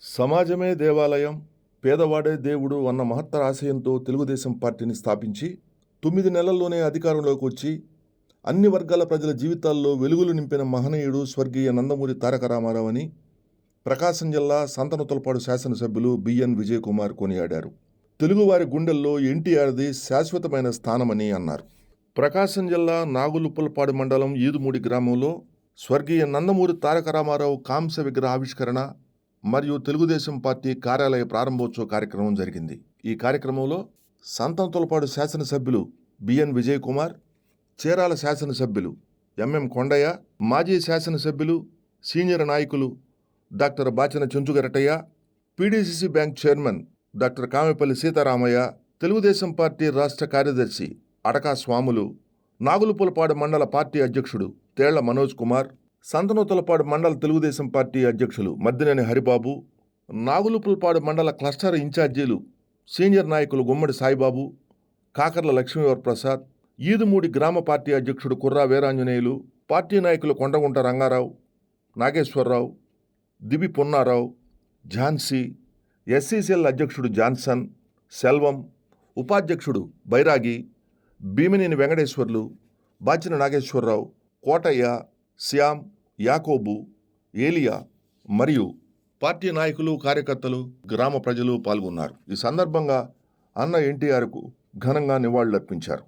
సమాజమే దేవాలయం, పేదవాడే దేవుడు అన్న మహత్తర ఆశయంతో తెలుగుదేశం పార్టీని స్థాపించి 9 నెలల్లోనే అధికారంలోకి వచ్చి అన్ని వర్గాల ప్రజల జీవితాల్లో వెలుగులు నింపిన మహనీయుడు స్వర్గీయ నందమూరి తారక రామారావు అని ప్రకాశం జిల్లా సంతనూతలపాడు శాసనసభ్యులు బిఎన్ విజయ్ కుమార్ కొనియాడారు. తెలుగువారి గుండెల్లో ఎన్టీఆర్ది శాశ్వతమైన స్థానమని అన్నారు. ప్రకాశం జిల్లా నాగులుప్పలపాడు మండలం ఈదుమూడి గ్రామంలో స్వర్గీయ నందమూరి తారక రామారావు కాంస్య విగ్రహ ఆవిష్కరణ మరియు తెలుగుదేశం పార్టీ కార్యాలయ ప్రారంభోత్సవ కార్యక్రమం జరిగింది. ఈ కార్యక్రమంలో సంతనూతలపాడు శాసనసభ్యులు బిఎన్ విజయ్ కుమార్, చీరాల శాసనసభ్యులు ఎంఎం కొండయ్య, మాజీ శాసనసభ్యులు సీనియర్ నాయకులు doctor Bachina Chenchugarataiah, PDCC bank chairman doctor Kamepalli Seetharamaiah, Telugu Desam party రాష్ట్ర కార్యదర్శి అడకా స్వాములు, నాగులుప్పలపాడు మండల పార్టీ అధ్యక్షుడు తేళ్ల మనోజ్ కుమార్, సంతనూతలపాడు మండల తెలుగుదేశం పార్టీ అధ్యక్షులు మద్దినేని హరిబాబు, నాగులుప్పలపాడు మండల క్లస్టర్ ఇన్ఛార్జీలు సీనియర్ నాయకులు గుమ్మడి సాయిబాబు, కాకర్ల లక్ష్మీవరప్రసాద్, ఈదుమూడి గ్రామ పార్టీ అధ్యక్షుడు కుర్రా వీరాంజనేయులు, పార్టీ నాయకులు కొండగుంట రంగారావు, నాగేశ్వరరావు, దిబి పొన్నారావు, ఝాన్సీ, ఎస్సీసీఎల్ అధ్యక్షుడు జాన్సన్, సెల్వం, ఉపాధ్యక్షుడు బైరాగి, భీమినేని వెంకటేశ్వర్లు, బాచిన నాగేశ్వరరావు, కోటయ్య, శ్యామ్, యాకోబు, ఏలియా మరియు పార్టీ నాయకులు, కార్యకర్తలు, గ్రామ ప్రజలు పాల్గొన్నారు. ఈ సందర్భంగా అన్న ఎన్టీఆర్కు ఘనంగా నివాళులర్పించారు.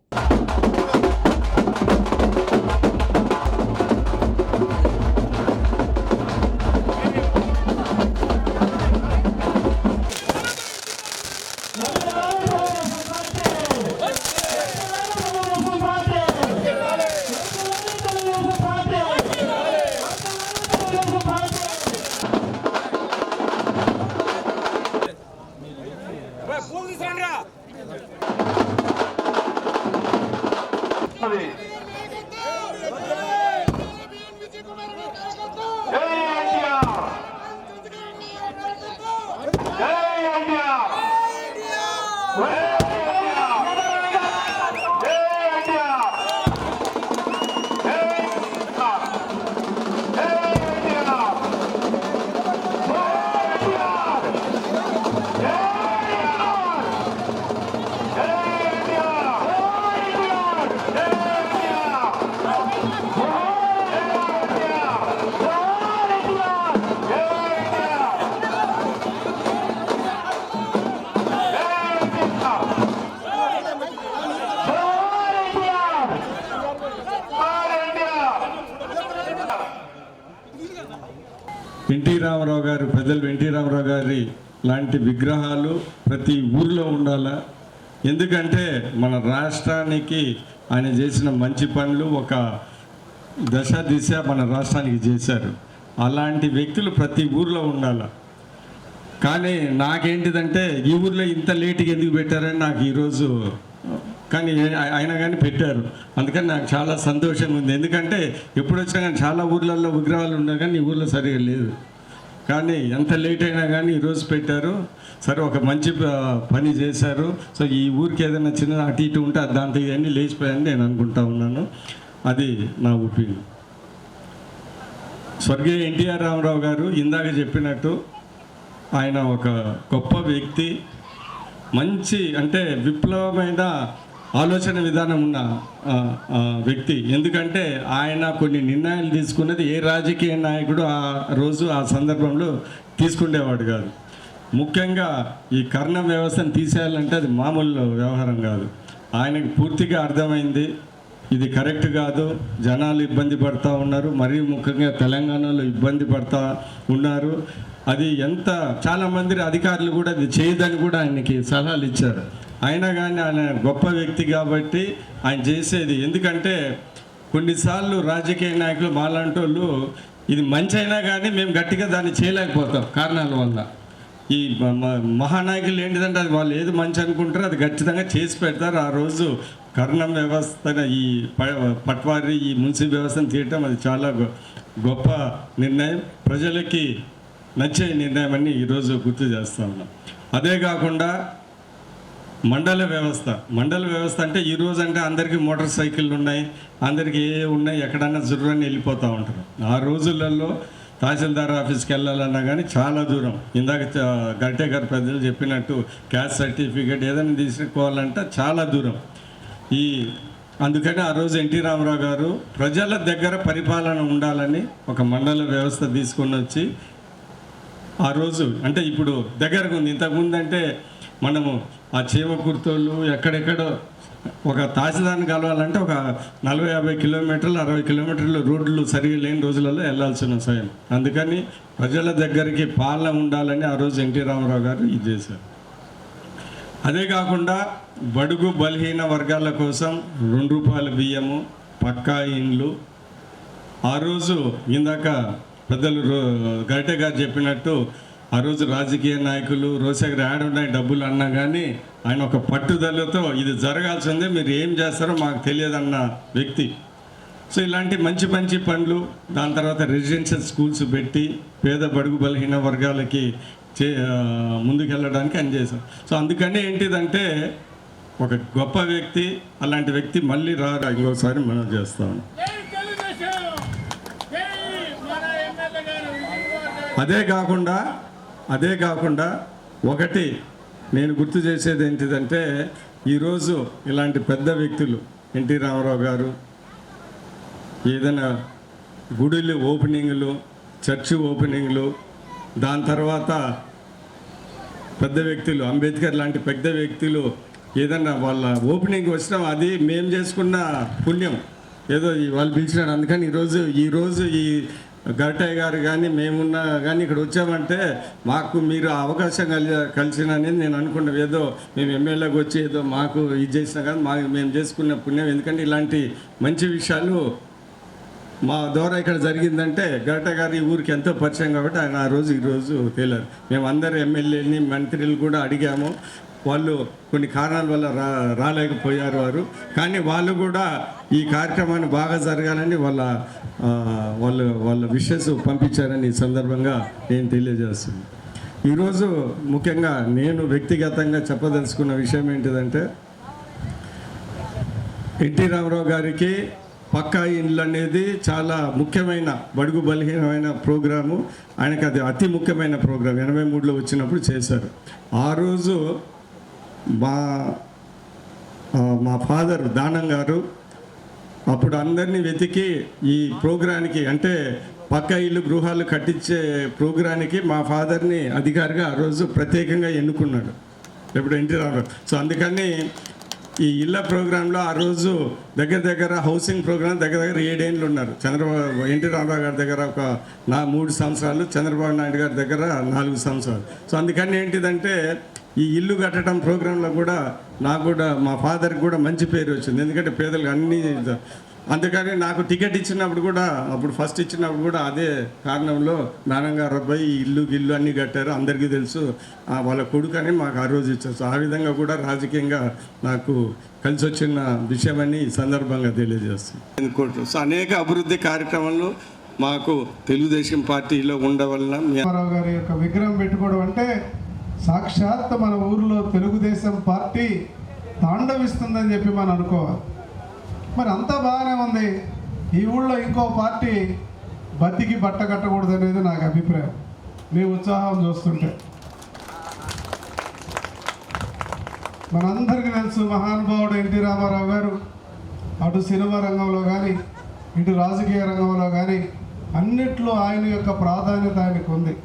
ఎన్టీ రామారావు గారు, పెద్దలు ఎన్టీ రామారావు గారి లాంటి విగ్రహాలు ప్రతి ఊర్లో ఉండాలా. ఎందుకంటే మన రాష్ట్రానికి ఆయన చేసిన మంచి పనులు ఒక దిశ మన రాష్ట్రానికి చేశారు. అలాంటి వ్యక్తులు ప్రతి ఊర్లో ఉండాలా. కానీ నాకేంటిదంటే ఈ ఊర్లో ఇంత లేట్గా ఎందుకు పెట్టారని నాకు ఈరోజు, కానీ అయినా కానీ పెట్టారు. అందుకని నాకు చాలా సంతోషంగా ఉంది. ఎందుకంటే ఎప్పుడు వచ్చినా కానీ చాలా ఊర్లలో విగ్రహాలు ఉన్నాయి, కానీ ఈ ఊర్లో సరిగా లేదు. కానీ ఎంత లేట్ అయినా కానీ ఈరోజు పెట్టారు. సరే, ఒక మంచి పని చేశారు. సో ఈ ఊరికి ఏదైనా చిన్న అటు ఇటు ఉంటే దాంతో ఇవన్నీ లేచిపోయాయని నేను అనుకుంటా ఉన్నాను. అది నా ఒపీనియన్. స్వర్గీయ ఎన్టీఆర్ రామారావు గారు ఇందాక చెప్పినట్టు ఆయన ఒక గొప్ప వ్యక్తి, మంచి అంటే విప్లవమైన ఆలోచన విధానం ఉన్న వ్యక్తి. ఎందుకంటే ఆయన కొన్ని నిర్ణయాలు తీసుకున్నది ఏ రాజకీయ నాయకుడు ఆ రోజు ఆ సందర్భంలో తీసుకునేవాడు కాదు. ముఖ్యంగా ఈ కర్ణం వ్యవస్థను తీసేయాలంటే అది మామూలు వ్యవహారం కాదు. ఆయనకు పూర్తిగా అర్థమైంది ఇది కరెక్ట్ కాదు, జనాలు ఇబ్బంది పడుతూ ఉన్నారు, మరీ ముఖ్యంగా తెలంగాణలో ఇబ్బంది పడుతూ ఉన్నారు. అది చాలామంది అధికారులు కూడా అది చేయదని కూడా ఆయనకి సలహాలు ఇచ్చారు. అయినా కానీ ఆయన గొప్ప వ్యక్తి కాబట్టి ఆయన చేసేది. ఎందుకంటే కొన్నిసార్లు రాజకీయ నాయకులు మాలాంటి వాళ్ళు ఇది మంచి అయినా కానీ మేము గట్టిగా దాన్ని చేయలేకపోతాం కారణాల వల్ల. ఈ మహానాయకులు ఏంటిదంటే అది వాళ్ళు ఏది మంచి అనుకుంటారో అది ఖచ్చితంగా చేసి పెడతారు. ఆ రోజు కర్ణం వ్యవస్థను, ఈ పట్వారీ, ఈ మున్సిపల్ వ్యవస్థను తీయటం అది చాలా గొప్ప నిర్ణయం, ప్రజలకి నచ్చే నిర్ణయం అని ఈరోజు గుర్తు చేస్తూ ఉన్నాం. అదే కాకుండా మండల వ్యవస్థ అంటే ఈరోజు అంటే అందరికీ మోటార్ సైకిళ్ళు ఉన్నాయి, అందరికీ ఏ ఉన్నాయి, ఎక్కడన్నా జుర్రని వెళ్ళిపోతూ ఉంటారు. ఆ రోజులలో తహసీల్దార్ ఆఫీస్కి వెళ్ళాలన్నా కానీ చాలా దూరం. ఇందాక గరిటే గారు పెద్దలు చెప్పినట్టు క్యాస్ట్ సర్టిఫికేట్ ఏదైనా తీసుకోవాలంటే చాలా దూరం. అందుకని ఆ రోజు ఎన్టీ రామారావు గారు ప్రజల దగ్గర పరిపాలన ఉండాలని ఒక మండల వ్యవస్థ తీసుకొని వచ్చి ఆ రోజు అంటే ఇప్పుడు దగ్గరకు ఉంది. ఇంతకుముందు అంటే మనము ఆ చీమకుర్తోళ్ళు ఎక్కడెక్కడో ఒక తహసీల్దార్ని కలవాలంటే ఒక 40-50 కిలోమీటర్లు 60 కిలోమీటర్లు రోడ్లు సరిగా లేని రోజులలో వెళ్ళాల్సిన సమయం. అందుకని ప్రజల దగ్గరికి పాలన ఉండాలని ఆ రోజు ఎన్టీ రామారావు గారు ఇది చేశారు. అదే కాకుండా బడుగు బలహీన వర్గాల కోసం ₹2 బియ్యము, పక్కా ఇండ్లు. ఆ రోజు ఇందాక పెద్దలు గరిటే గారు చెప్పినట్టు ఆ రోజు రాజకీయ నాయకులు రోసగర్ యాడ్ ఉన్నాయి డబ్బులు అన్నా కానీ ఆయన ఒక పట్టుదలతో ఇది జరగాల్సిందే, మీరు ఏం చేస్తారో మాకు తెలియదన్న వ్యక్తి. సో ఇలాంటి మంచి మంచి పనులు, దాని తర్వాత రెసిడెన్షియల్ స్కూల్స్ పెట్టి పేద బడుగు బలహీన వర్గాలకి ముందుకెళ్ళడానికి అని చేశాం. సో అందుకని ఏంటిదంటే ఒక గొప్ప వ్యక్తి, అలాంటి వ్యక్తి మళ్ళీ రారా ఇంకోసారి మనం చేస్తాం. అదే కాకుండా ఒకటి నేను గుర్తు చేసేది ఏంటిదంటే ఈరోజు ఇలాంటి పెద్ద వ్యక్తులు ఎన్టీ రామారావు గారు ఏదైనా గుడిలు ఓపెనింగ్లు, చర్చి ఓపెనింగ్లు, దాని తర్వాత పెద్ద వ్యక్తులు అంబేద్కర్ లాంటి పెద్ద వ్యక్తులు ఏదన్నా వాళ్ళ ఓపెనింగ్ వచ్చినా అది మేము చేసుకున్న పుణ్యం, ఏదో వాళ్ళు పిలిచినాడు. అందుకని ఈరోజు ఈ గరిటయ్య గారు కానీ మేమున్నా కానీ ఇక్కడ వచ్చామంటే మాకు మీరు అవకాశం కలిసినని నేను అనుకున్నాను. ఏదో మేము ఎమ్మెల్యేకి వచ్చి ఏదో మాకు ఇది చేసినా కానీ మేము చేసుకున్న పుణ్యం. ఎందుకంటే ఇలాంటి మంచి విషయాలు మా ద్వారా ఇక్కడ జరిగిందంటే గరిటయ్య గారు ఈ ఊరికి ఎంతో పరిచయం కాబట్టి ఆయన ఈరోజు తేలారు. మేము అందరు ఎమ్మెల్యేని మంత్రులు కూడా అడిగాము, వాళ్ళు కొన్ని కారణాల వల్ల రాలేకపోయారు వారు. కానీ వాళ్ళు కూడా ఈ కార్యక్రమాన్ని బాగా జరగాలని వాళ్ళ విషెస్ పంపించారని ఈ సందర్భంగా నేను తెలియజేస్తున్నాను. ఈరోజు ముఖ్యంగా నేను వ్యక్తిగతంగా చెప్పదలుచుకున్న విషయం ఏంటిదంటే ఎన్టీ రామారావు గారికి పక్కా ఇండ్లు అనేది చాలా ముఖ్యమైన బడుగు బలహీనమైన ప్రోగ్రాము. ఆయనకు అది అతి ముఖ్యమైన ప్రోగ్రాం. 83లో వచ్చినప్పుడు చేశారు. ఆ రోజు మా ఫాదర్ దానం గారు అప్పుడు అందరినీ వెతికి ఈ ప్రోగ్రానికి అంటే పక్కా ఇల్లు గృహాలు కట్టించే ప్రోగ్రానికి మా ఫాదర్ని అధికారిగా ఆ రోజు ప్రత్యేకంగా ఎన్నుకున్నాడు ఎప్పుడు ఎన్టీ రామారావు. సో అందుకని ఈ ఇళ్ళ ప్రోగ్రాంలో ఆ రోజు దగ్గర హౌసింగ్ ప్రోగ్రాం దగ్గర 7 ఏళ్ళు ఉన్నారు. ఎన్టీ రామారావు గారి దగ్గర ఒక 3 సంవత్సరాలు, చంద్రబాబు నాయుడు గారి దగ్గర 4 సంవత్సరాలు. సో అందుకని ఏంటిదంటే ఈ ఇల్లు కట్టడం ప్రోగ్రాంలో కూడా నాకు కూడా మా ఫాదర్కి కూడా మంచి పేరు వచ్చింది. ఎందుకంటే పేదలకు అన్నీ. అందుకని నాకు టికెట్ ఇచ్చినప్పుడు కూడా అప్పుడు ఫస్ట్ ఇచ్చినప్పుడు కూడా అదే కారణంలో నాన్నగారు అబ్బాయి ఇల్లు అన్నీ కట్టారు, అందరికీ తెలుసు, వాళ్ళ కొడుకు అని మాకు ఆ రోజు ఇచ్చారు. సో ఆ విధంగా కూడా రాజకీయంగా నాకు కలిసి వచ్చిన విషయమని ఈ సందర్భంగా తెలియజేస్తాను. సో అనేక అభివృద్ధి కార్యక్రమాలు మాకు తెలుగుదేశం పార్టీలో ఉండవలన రామారావు గారి యొక్క విగ్రహం పెట్టుకోవడం అంటే సాక్షాత్ మన ఊర్లో తెలుగుదేశం పార్టీ తాండవిస్తుందని చెప్పి మనం అనుకోవాలి. మరి అంతా బాగానే ఉంది, ఈ ఊళ్ళో ఇంకో పార్టీ బతికి బట్ట కట్టకూడదు అనేది నాకు అభిప్రాయం. మీ ఉత్సాహం చూస్తుంటే మనందరికీ తెలుసు మహానుభావుడు ఎన్టీ రామారావు గారు అటు సినిమా రంగంలో కానీ ఇటు రాజకీయ రంగంలో కానీ అన్నిట్లో ఆయన యొక్క ప్రాధాన్యత ఆయనకు ఉంది.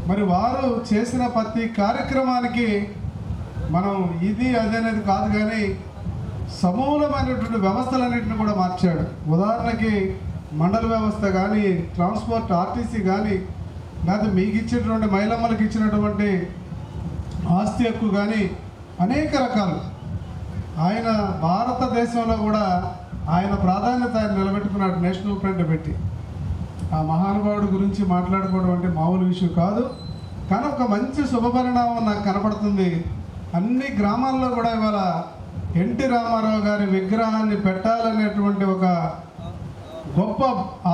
మరి వారు చేసిన ప్రతి కార్యక్రమానికి మనం ఇది అదనేది కాదు కానీ సమూలమైనటువంటి వ్యవస్థలన్నింటిని కూడా మార్చాడు. ఉదాహరణకి మండల వ్యవస్థ కానీ, ట్రాన్స్పోర్ట్ ఆర్టీసీ కానీ, లేకపోతే మీకు ఇచ్చేటువంటి మహిళమ్మలకు ఇచ్చినటువంటి ఆస్తి హక్కు కానీ అనేక రకాలు ఆయన భారతదేశంలో కూడా ఆయన ప్రాధాన్యత ఆయన నిలబెట్టుకున్నాడు నేషనల్ ఫ్రంట్ పెట్టి. ఆ మహానుభావుడి గురించి మాట్లాడుకోవడం అంటే మామూలు విషయం కాదు. కానీ ఒక మంచి శుభపరిణామం నాకు కనపడుతుంది. అన్ని గ్రామాల్లో కూడా ఇవాళ ఎన్టీ రామారావు గారి విగ్రహాన్ని పెట్టాలనేటువంటి ఒక గొప్ప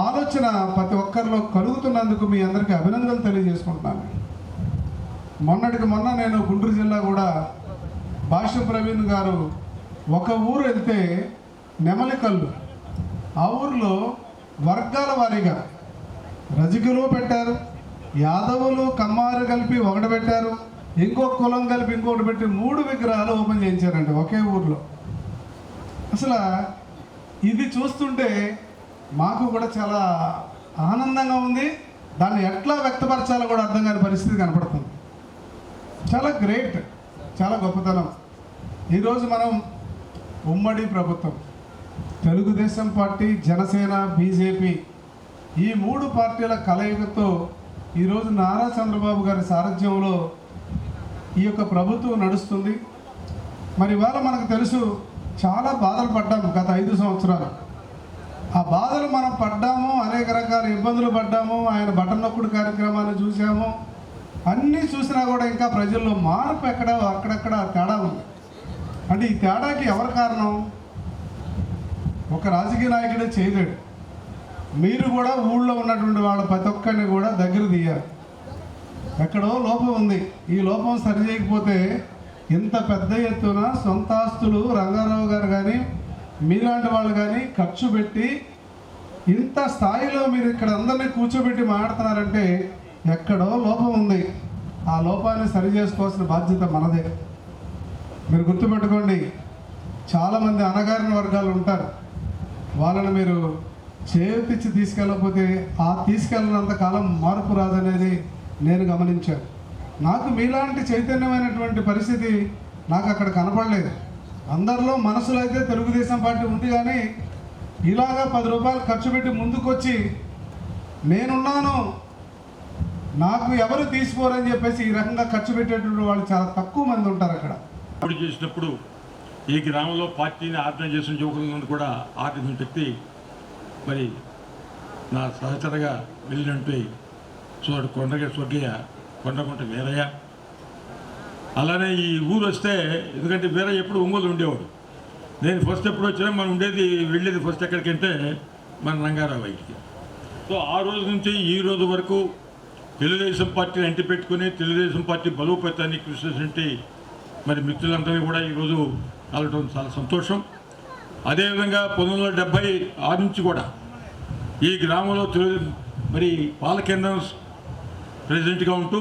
ఆలోచన ప్రతి ఒక్కరిలో కలుగుతున్నందుకు మీ అందరికీ అభినందనలు తెలియజేసుకుంటున్నాను. మొన్నటికి మొన్న నేను గుంటూరు జిల్లా కూడా భాష్య ప్రవీణ్ గారు ఒక ఊరు వెళ్తే నెమలికల్లు, ఆ ఊరిలో వర్గాల వారీగా రజకులు పెట్టారు, యాదవులు కమ్మారు కలిపి ఒకటి పెట్టారు, ఇంకొక కులం కలిపి ఇంకొకటి పెట్టి 3 విగ్రహాలు ఓపెన్ చేయించారండి ఒకే ఊర్లో. అసలు ఇది చూస్తుంటే మాకు కూడా చాలా ఆనందంగా ఉంది. దాన్ని ఎట్లా వ్యక్తపరచాలో కూడా అర్థం కాని పరిస్థితి కనపడుతుంది. చాలా గ్రేట్, చాలా గొప్పతనం. ఈరోజు మనం ఉమ్మడి ప్రభుత్వం, తెలుగుదేశం పార్టీ, జనసేన, బీజేపీ ఈ 3 పార్టీల కలయికతో ఈరోజు నారా చంద్రబాబు గారి సారథ్యంలో ఈ యొక్క ప్రభుత్వం నడుస్తుంది. మరి ఇవాళ మనకు తెలుసు చాలా బాధలు పడ్డాము గత 5 సంవత్సరాలు. ఆ బాధలు మనం పడ్డాము, అనేక రకాల ఇబ్బందులు పడ్డాము, ఆయన బటన్ నొక్కుడు కార్యక్రమాన్ని చూసాము. అన్నీ చూసినా కూడా ఇంకా ప్రజల్లో మార్పు అక్కడక్కడ తేడా ఉంది. అంటే ఈ తేడాకి ఎవరు కారణం? ఒక రాజకీయ నాయకుడే చేయలేడు. మీరు కూడా ఊళ్ళో ఉన్నటువంటి వాళ్ళ ప్రతి ఒక్కరిని కూడా దగ్గర తీయాలి. ఎక్కడో లోపం ఉంది. ఈ లోపం సరి చేయకపోతే ఇంత పెద్ద ఎత్తున సొంత ఆస్తులు రంగారావు గారు కానీ మీలాంటి వాళ్ళు కానీ ఖర్చు పెట్టి ఇంత స్థాయిలో మీరు ఇక్కడ అందరినీ కూర్చోబెట్టి మాట్లాడుతున్నారంటే ఎక్కడో లోపం ఉంది. ఆ లోపాన్ని సరి చేసుకోవాల్సిన బాధ్యత మనదే. మీరు గుర్తుపెట్టుకోండి, చాలామంది అణగారిన వర్గాలు ఉంటారు. వాళ్ళని మీరు చేతిచ్చి తీసుకెళ్ళకపోతే ఆ తీసుకెళ్ళినంత కాలం మార్పు రాదనేది నేను గమనించాను. నాకు మీలాంటి చైతన్యమైనటువంటి పరిస్థితి నాకు అక్కడ కనపడలేదు. అందరిలో మనసులో అయితే తెలుగుదేశం పార్టీ ఉంది, కానీ ఇలాగా 10 రూపాయలు ఖర్చు పెట్టి ముందుకొచ్చి నేనున్నాను, నాకు ఎవరు తీసుకోరని చెప్పేసి ఈ రకంగా ఖర్చు పెట్టేటువంటి వాళ్ళు చాలా తక్కువ మంది ఉంటారు అక్కడ. పోటీ చేసినప్పుడు ఈ గ్రామంలో పార్టీని ఆర్గనైజ్ చేసిన యువకులను కూడా ఆర్గనైజ్ పెట్టి మరి నా సహచరగా వెళ్ళినట్టు చూడు స్వర్గయ్య కొండగుంట వీరయ్య. అలానే ఈ ఊరు వస్తే, ఎందుకంటే వీరయ్య ఎప్పుడు ఒంగోలు ఉండేవాడు. నేను ఫస్ట్ ఎప్పుడు వచ్చినా మనం వెళ్ళేది ఫస్ట్ ఎక్కడికంటే మన రంగారావు ఇంటికి. సో ఆ రోజు నుంచి ఈ రోజు వరకు తెలుగుదేశం పార్టీని అంటిపెట్టుకుని తెలుగుదేశం పార్టీ బలోపేతాన్ని కృషి చేసినట్టు మరి మిత్రులందరినీ కూడా ఈరోజు కలవడం చాలా సంతోషం. అదేవిధంగా 1976 నుంచి కూడా ఈ గ్రామంలో మరి పాలకేంద్రం ప్రెసిడెంట్గా ఉంటూ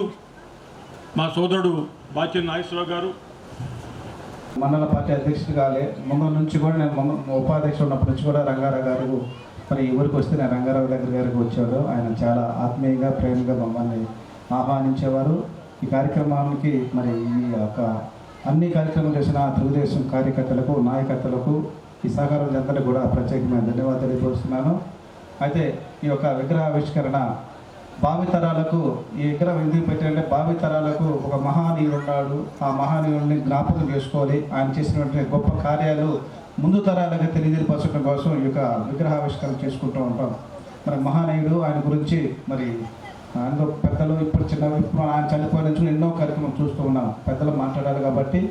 మా సోదరుడు బాచెన్ నాగేశ్వరరావు గారు మండల పార్టీ అధ్యక్షుడిగా ముందు నుంచి కూడా నేను ఉపాధ్యక్షుడు ఉన్నప్పటి నుంచి కూడా రంగారావు గారు మరి ఊరికి వస్తే నేను రంగారావు గారికి వచ్చాడు. ఆయన చాలా ఆత్మీయంగా ప్రేమగా మమ్మల్ని ఆహ్వానించేవారు. ఈ కార్యక్రమానికి మరి ఈ యొక్క అన్ని కార్యక్రమాలు చేసిన తెలుగుదేశం కార్యకర్తలకు, నాయకర్తలకు, ఈ సహకారం అందరికీ కూడా ప్రత్యేకమైన ధన్యవాదాలు తెలియపరుస్తున్నాను. అయితే ఈ యొక్క విగ్రహావిష్కరణ భావితరాలకు, ఈ విగ్రహం ఎందుకు పెట్టారంటే భావితరాలకు ఒక మహానీయుడు ఉన్నాడు, ఆ మహానీయుడిని జ్ఞాపకం చేసుకోవాలి. ఆయన చేసినటువంటి గొప్ప కార్యాలు ముందు తరాలకు తెలియపరచడం కోసం ఈ యొక్క విగ్రహావిష్కరణ చేసుకుంటూ ఉంటాం. మరి మహానీయుడు ఆయన గురించి మరి అందులో పెద్దలు ఇప్పుడు ఆయన చనిపోయిన నుంచి ఎన్నో కార్యక్రమం చూస్తూ ఉన్నాం. పెద్దలు మాట్లాడాలి కాబట్టి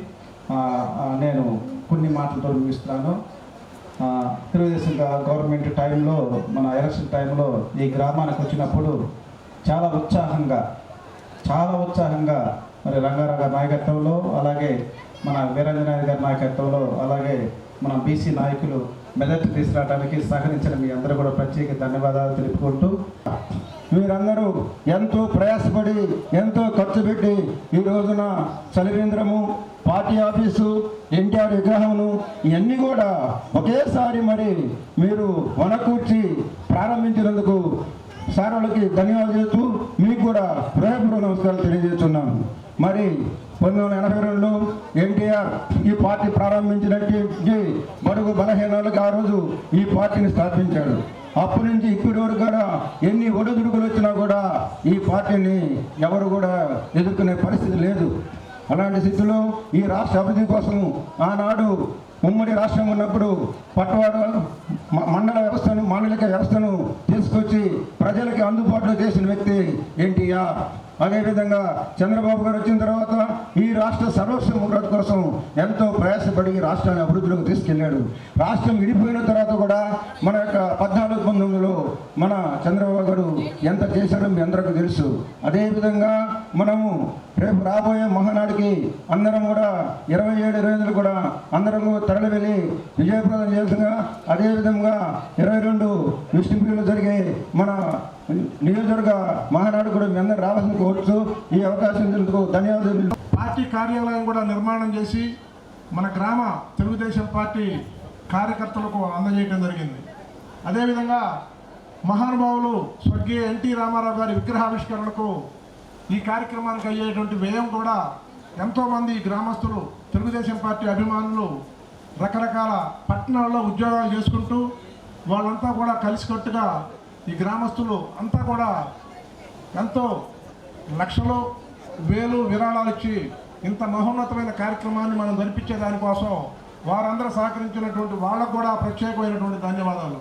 నేను కొన్ని మాటలతో ముగిస్తున్నాను. తెలుగుదేశం గవర్నమెంట్ టైంలో, మన ఎలక్షన్ టైంలో ఈ గ్రామానికి వచ్చినప్పుడు చాలా ఉత్సాహంగా మరి రంగారావు గారి నాయకత్వంలో, అలాగే మన వీరాంజనేయ గారి నాయకత్వంలో, అలాగే మన బీసీ నాయకులు మెదటి తీసుకురావడానికి సహకరించిన మీ అందరూ కూడా ప్రత్యేక ధన్యవాదాలు తెలుపుకుంటూ, మీరందరూ ఎంతో ప్రయాసపడి ఎంతో ఖర్చు పెట్టి ఈ రోజున చలివేంద్రము, పార్టీ ఆఫీసు, ఎన్టీఆర్ విగ్రహమును ఇవన్నీ కూడా ఒకేసారి మరి మీరు వనకూర్చి ప్రారంభించినందుకు సార్ వాళ్ళకి ధన్యవాదాలు చేస్తూ మీకు కూడా హృదయపూర్వక నమస్కారాలు తెలియజేస్తున్నాను. మరి 1982లో ఎన్టీఆర్ ఈ పార్టీ ప్రారంభించినట్టు బడుగు బలహీనాలకు ఆ రోజు ఈ పార్టీని స్థాపించాడు. అప్పటి నుంచి ఇప్పటి వరకు కూడా ఎన్ని ఒడిదుడుకులు వచ్చినా కూడా ఈ పార్టీని ఎవరు కూడా ఎదుర్కొనే పరిస్థితి లేదు. అలాంటి స్థితిలో ఈ రాష్ట్ర అభివృద్ధి కోసం ఆనాడు ఉమ్మడి రాష్ట్రం ఉన్నప్పుడు పట్టవాడ మాండలిక వ్యవస్థను తీసుకొచ్చి ప్రజలకి అందుబాటులో చేసిన వ్యక్తి ఎన్టీఆర్. అదేవిధంగా చంద్రబాబు గారు వచ్చిన తర్వాత ఈ రాష్ట్ర సర్వస్వం కోసం ఎంతో ప్రయాసపడి రాష్ట్రాన్ని అభివృద్ధిలోకి తీసుకెళ్లాడు. రాష్ట్రం విడిపోయిన తర్వాత కూడా మన యొక్క 14-19లో మన చంద్రబాబు గారు ఎంత చేశారో మీ అందరికీ తెలుసు. అదేవిధంగా మనము రేపు రాబోయే మహానాడికి అందరం కూడా 27-28 కూడా అందరం తరలి వెళ్ళి విజయప్రదం చేస్తుందిగా. అదేవిధంగా 22 విష్ణుపూర్లో జరిగే మన నియోజకవర్గ మహానాడు కూడా మీ అందరూ రావాల్సిన కోరుతూ ఈ అవకాశం ఇచ్చినందుకు ధన్యవాదాలు. పార్టీ కార్యాలయం కూడా నిర్మాణం చేసి మన గ్రామ తెలుగుదేశం పార్టీ కార్యకర్తలకు అందజేయడం జరిగింది. అదేవిధంగా మహానుభావులు స్వర్గీయ ఎన్టీ రామారావు గారి విగ్రహావిష్కరణకు ఈ కార్యక్రమానికి అయ్యేటువంటి వ్యయం కూడా ఎంతోమంది గ్రామస్తులు తెలుగుదేశం పార్టీ అభిమానులు రకరకాల పట్టణాల్లో ఉద్యోగాలు చేసుకుంటూ వాళ్ళంతా కూడా కలిసికట్టుగా ఈ గ్రామస్తులు అంతా కూడా ఎంతో లక్షలు వేలు విరాళాలు ఇచ్చి ఇంత మహోన్నతమైన కార్యక్రమాన్ని మనం జరిపించే దానికోసం వారందరూ సహకరించినటువంటి వాళ్ళకు కూడా ప్రత్యేకమైనటువంటి ధన్యవాదాలు.